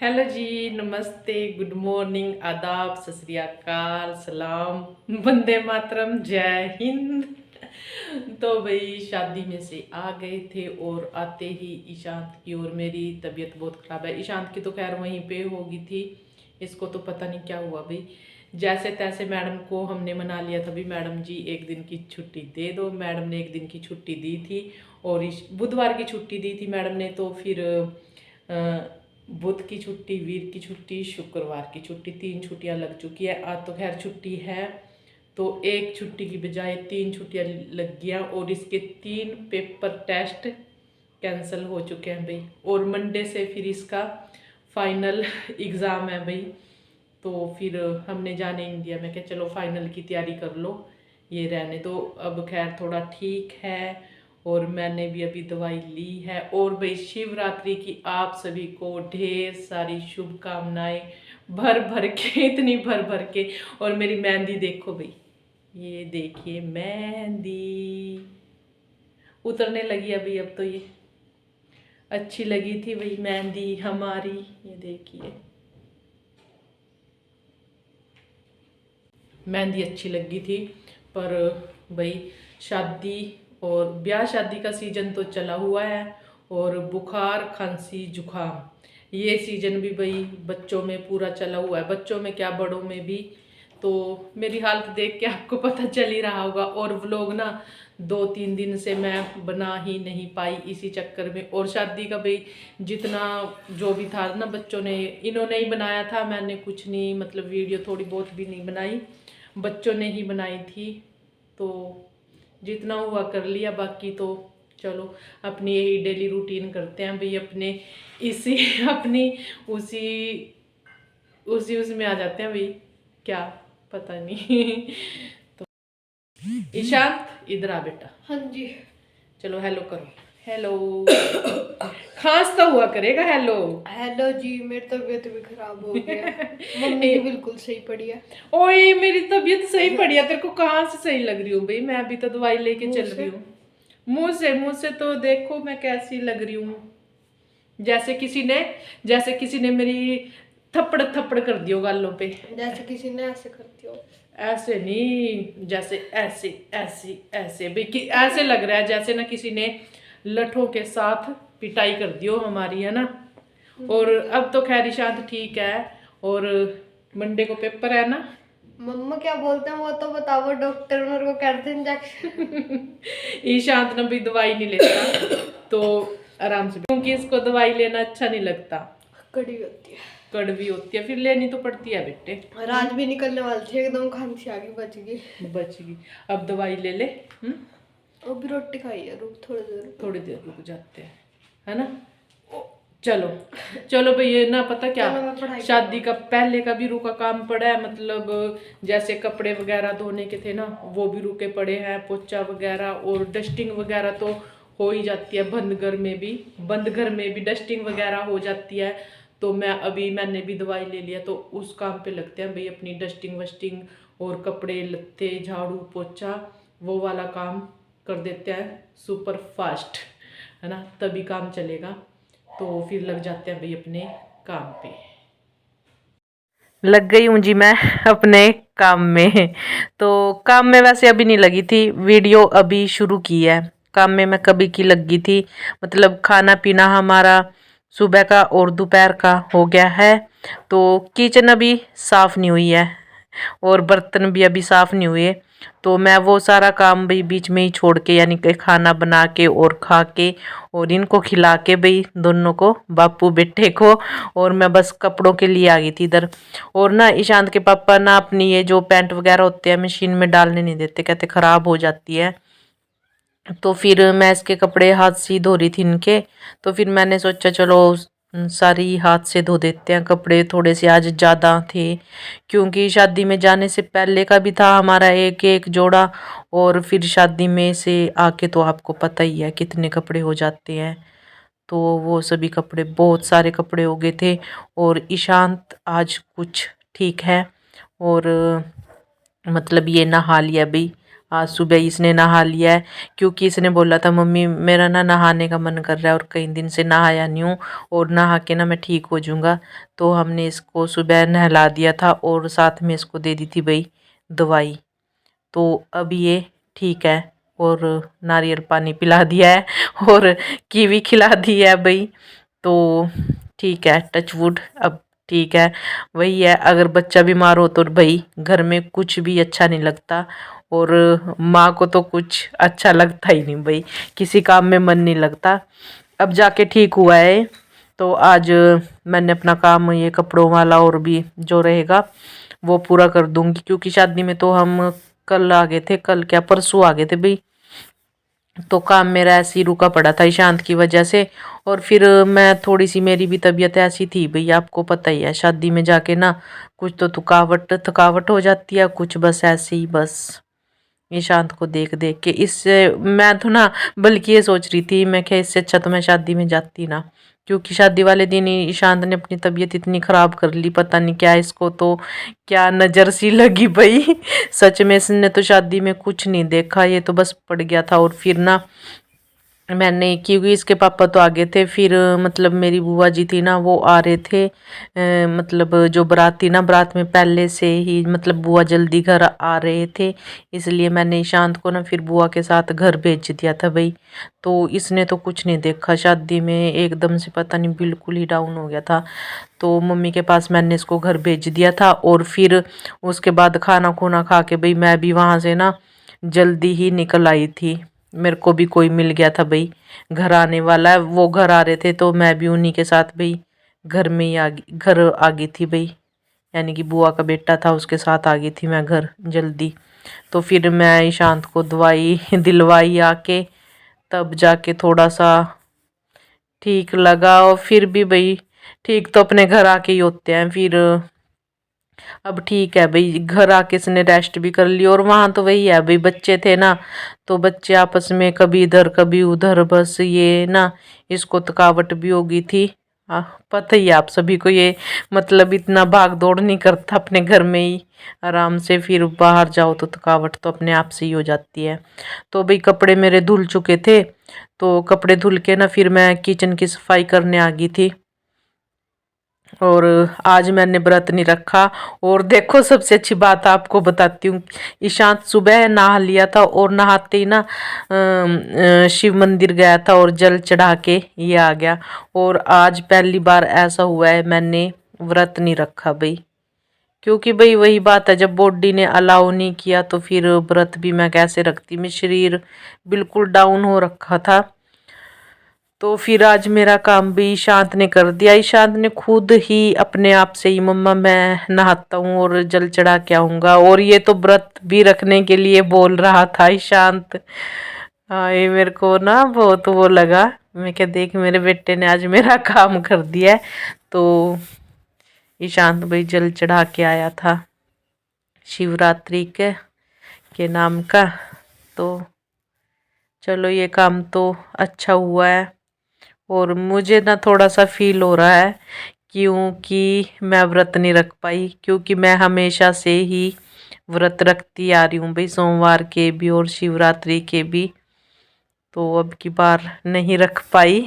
Hello जी, नमस्ते, good morning, आदाब, सत श्री अकाल, सलाम, वंदे मातरम, जय हिंद। तो भाई शादी में से आ गए थे और आते ही ईशांत की और मेरी तबीयत बहुत ख़राब है। ईशांत की तो खैर वहीं पे होगी थी, इसको तो पता नहीं क्या हुआ भाई। जैसे तैसे मैडम को हमने मना लिया था, भी मैडम जी एक दिन की छुट्टी दे दो। मैडम ने एक दिन की छुट्टी दी थी और इस बुधवार की छुट्टी दी थी मैडम ने। तो फिर बुध की छुट्टी, वीर की छुट्टी, शुक्रवार की छुट्टी, 3 छुट्टियां लग चुकी है। आज तो खैर छुट्टी है, तो एक छुट्टी की बजाय 3 छुट्टियां लग गया और इसके 3 पेपर टेस्ट कैंसिल हो चुके हैं भाई। और मंडे से फिर इसका फाइनल एग्ज़ाम है भाई। तो फिर हमने जाने इंडिया में, क्या चलो फाइनल की तैयारी कर लो, ये रहने दो। अब खैर थोड़ा ठीक है और मैंने भी अभी दवाई ली है। और भाई शिवरात्रि की आप सभी को ढेर सारी शुभकामनाएं, भर भर के, इतनी भर भर के। और मेरी मेहंदी देखो भाई, ये देखिए मेहंदी उतरने लगी अभी। अब तो ये अच्छी लगी थी भाई मेहंदी हमारी, ये देखिए मेहंदी अच्छी लगी थी। पर भाई शादी और ब्याह शादी का सीज़न तो चला हुआ है और बुखार खांसी जुखाम ये सीज़न भी भाई बच्चों में पूरा चला हुआ है, बच्चों में क्या बड़ों में भी। तो मेरी हालत देख के आपको पता चल ही रहा होगा। और व्लॉग ना 2-3 दिन से मैं बना ही नहीं पाई इसी चक्कर में। और शादी का भाई जितना जो भी था ना, बच्चों ने, इन्होंने ही बनाया था, मैंने कुछ नहीं, मतलब वीडियो थोड़ी बहुत भी नहीं बनाई, बच्चों ने ही बनाई थी। तो जितना हुआ कर लिया, बाकी तो चलो अपनी यही डेली रूटीन करते हैं भाई अपने, इसी अपनी उसी उसी उसमें आ जाते हैं भाई, क्या पता नहीं। तो ईशांत इधर आ बेटा। हाँ जी। चलो हेलो करो, हेलो। खांसता हुआ करेगा हेलो। हेलो जी, मेरी तबीयत भी खराब हो गई है। मम्मी की बिल्कुल सही पड़ी है। ओए मेरी तबीयत सही पड़ी है, तेरे को कहाँ से सही लग रही हूँ भाई? मैं अभी तो दवाई लेके मुंह चल से? रही हूँ। मुंह से तो देखो मैं कैसी लग रही हूँ। जैसे किसी ने जैसे किसी ने मेरी थप्पड़ थप्पड़ कर दियो गालों पे। जैसे किसी ने ऐसे करती हो। ऐसे नहीं, जैसे ऐसे ऐसे ऐसे भाई कि ऐसे लग रहा है जैसे ना किसी ने लठों के साथ पिटाई कर दियो हमारी, है ना। और अब तो खैर ईशांत ठीक है और मंडे को पेपर है ना। मम्मा क्या बोलते हैं वो तो बताओ, डॉक्टर मेरे को कहते हैं इंजेक्शन। ईशांत ना भी दवाई नहीं लेता तो आराम से, क्योंकि इसको दवाई लेना अच्छा नहीं लगता, कड़ी होती है, कड़वी होती है, फिर लेनी तो पड़ती है बेटे। रात भी निकलने वाली थी, एकदम खांसी आ गई, बच गई। बच गई, अब दवाई ले ले। अभी रोटी खाई है, रुक थोड़ी देर रुक जाते हैं, है ना। चलो चलो भाई, ये ना पता क्या, चलो मैं पढ़ाई शादी का पहले का भी रुका काम पड़ा है, मतलब जैसे कपड़े वगैरह धोने के थे ना, वो भी रुके पड़े हैं, पोछा वगैरह और डस्टिंग वगैरह तो हो ही जाती है। बंद घर में भी डस्टिंग वगैरह हो जाती है। तो मैंने भी दवाई ले लिया, तो उस काम पे लगते हैं भाई, अपनी डस्टिंग वस्टिंग और कपड़े लत्ते झाड़ू पोछा वो वाला काम कर देते हैं सुपर फास्ट, है ना, तभी काम चलेगा। तो फिर लग जाते हैं भाई अपने काम पे। लग गई हूँ जी मैं अपने काम में। तो काम में वैसे अभी नहीं लगी थी, वीडियो अभी शुरू की है। काम में मैं कभी की लगी थी, मतलब खाना पीना हमारा सुबह का और दोपहर का हो गया है। तो किचन अभी साफ़ नहीं हुई है और बर्तन भी अभी साफ़ नहीं हुए। तो मैं वो सारा काम भाई बीच में ही छोड़ के, यानी कि खाना बना के और खा के और इनको खिला के भाई, दोनों को, बापू बेटे को, और मैं बस कपड़ों के लिए आ गई थी इधर। और ना ईशांत के पापा ना अपनी ये जो पैंट वगैरह होते हैं मशीन में डालने नहीं देते, कहते ख़राब हो जाती है। तो फिर मैं इसके कपड़े हाथ से ही धो रही थी इनके। तो फिर मैंने सोचा चलो सारी हाथ से धो देते हैं कपड़े, थोड़े से आज ज़्यादा थे, क्योंकि शादी में जाने से पहले का भी था हमारा एक एक जोड़ा, और फिर शादी में से आके तो आपको पता ही है कितने कपड़े हो जाते हैं। तो वो सभी कपड़े, बहुत सारे कपड़े हो गए थे। और ईशांत आज कुछ ठीक है और मतलब ये नहा लिया भाई, आज सुबह इसने नहा लिया है, क्योंकि इसने बोला था मम्मी मेरा ना नहाने का मन कर रहा है और कई दिन से नहाया नहीं हूँ और नहा के ना मैं ठीक हो जाऊँगा। तो हमने इसको सुबह नहला दिया था और साथ में इसको दे दी थी भाई दवाई। तो अब ये ठीक है और नारियल पानी पिला दिया है और कीवी खिला दी है भाई। तो ठीक है, टच वुड, अब ठीक है। वही है, अगर बच्चा बीमार हो तो भाई घर में कुछ भी अच्छा नहीं लगता और माँ को तो कुछ अच्छा लगता ही नहीं भाई, किसी काम में मन नहीं लगता। अब जाके ठीक हुआ है। तो आज मैंने अपना काम ये कपड़ों वाला और भी जो रहेगा वो पूरा कर दूंगी, क्योंकि शादी में तो हम कल आ गए थे, कल क्या परसों आ गए थे भाई। तो काम मेरा ऐसे ही रुका पड़ा था ईशांत की वजह से। और फिर मैं थोड़ी सी, मेरी भी तबीयत ऐसी थी भाई, आपको पता ही है शादी में जाके ना कुछ तो थकावट थकावट हो जाती है, कुछ बस ऐसे ही बस ईशांत को देख देख के। इससे मैं तो ना बल्कि ये सोच रही थी, मैं क्या इससे अच्छा तो मैं शादी में जाती ना, क्योंकि शादी वाले दिन ही ईशांत ने अपनी तबीयत इतनी ख़राब कर ली, पता नहीं क्या इसको तो क्या नज़र सी लगी भाई। सच में इसने तो शादी में कुछ नहीं देखा, ये तो बस पड़ गया था। और फिर ना मैंने, क्योंकि इसके पापा तो आगे थे, फिर मतलब मेरी बुआ जी थी ना वो आ रहे थे, मतलब जो बारात थी ना, बारात में पहले से ही मतलब बुआ जल्दी घर आ रहे थे, इसलिए मैंने ईशांत को ना फिर बुआ के साथ घर भेज दिया था भाई। तो इसने तो कुछ नहीं देखा शादी में, एकदम से पता नहीं बिल्कुल ही डाउन हो गया था। तो मम्मी के पास मैंने इसको घर भेज दिया था और फिर उसके बाद खाना खूना खा के भाई मैं भी वहाँ से ना जल्दी ही निकल आई थी। मेरे को भी कोई मिल गया था भाई, घर आने वाला है, वो घर आ रहे थे तो मैं भी उन्हीं के साथ भाई घर में ही घर आ गई थी भाई, यानी कि बुआ का बेटा था उसके साथ आ गई थी मैं घर जल्दी। तो फिर मैं ईशांत को दवाई दिलवाई आके, तब जाके थोड़ा सा ठीक लगा। और फिर भी भाई ठीक तो अपने घर आके ही होते हैं फिर। अब ठीक है भाई, घर आके इसने रेस्ट भी कर ली। और वहाँ तो वही है भाई, बच्चे थे ना तो बच्चे आपस में कभी इधर कभी उधर, बस ये ना इसको थकावट भी हो गई थी। पता ही है आप सभी को, ये मतलब इतना भाग दौड़ नहीं करता अपने घर में ही आराम से, फिर बाहर जाओ तो थकावट तो अपने आप से ही हो जाती है। तो भाई कपड़े मेरे धुल चुके थे, तो कपड़े धुल के ना फिर मैं किचन की सफाई करने आ गई थी। और आज मैंने व्रत नहीं रखा। और देखो सबसे अच्छी बात आपको बताती हूँ, ईशांत सुबह नहा लिया था और नहाते ही ना शिव मंदिर गया था और जल चढ़ा के ये आ गया। और आज पहली बार ऐसा हुआ है मैंने व्रत नहीं रखा भाई, क्योंकि भाई वही बात है, जब बॉडी ने अलाउ नहीं किया तो फिर व्रत भी मैं कैसे रखती। मैं शरीर बिल्कुल डाउन हो रखा था। तो फिर आज मेरा काम भी ईशांत ने कर दिया। ईशांत ने खुद ही अपने आप से ही, मम्मा मैं नहाता हूँ और जल चढ़ा के आऊँगा, और ये तो व्रत भी रखने के लिए बोल रहा था ईशांत। हाँ, ये मेरे को ना बहुत वो लगा, मैं क्या देख मेरे बेटे ने आज मेरा काम कर दिया है। तो ईशांत भाई जल चढ़ा के आया था शिवरात्रि के नाम का। तो चलो ये काम तो अच्छा हुआ है। और मुझे ना थोड़ा सा फील हो रहा है क्योंकि मैं व्रत नहीं रख पाई, क्योंकि मैं हमेशा से ही व्रत रखती आ रही हूँ भाई, सोमवार के भी और शिवरात्रि के भी। तो अब की बार नहीं रख पाई।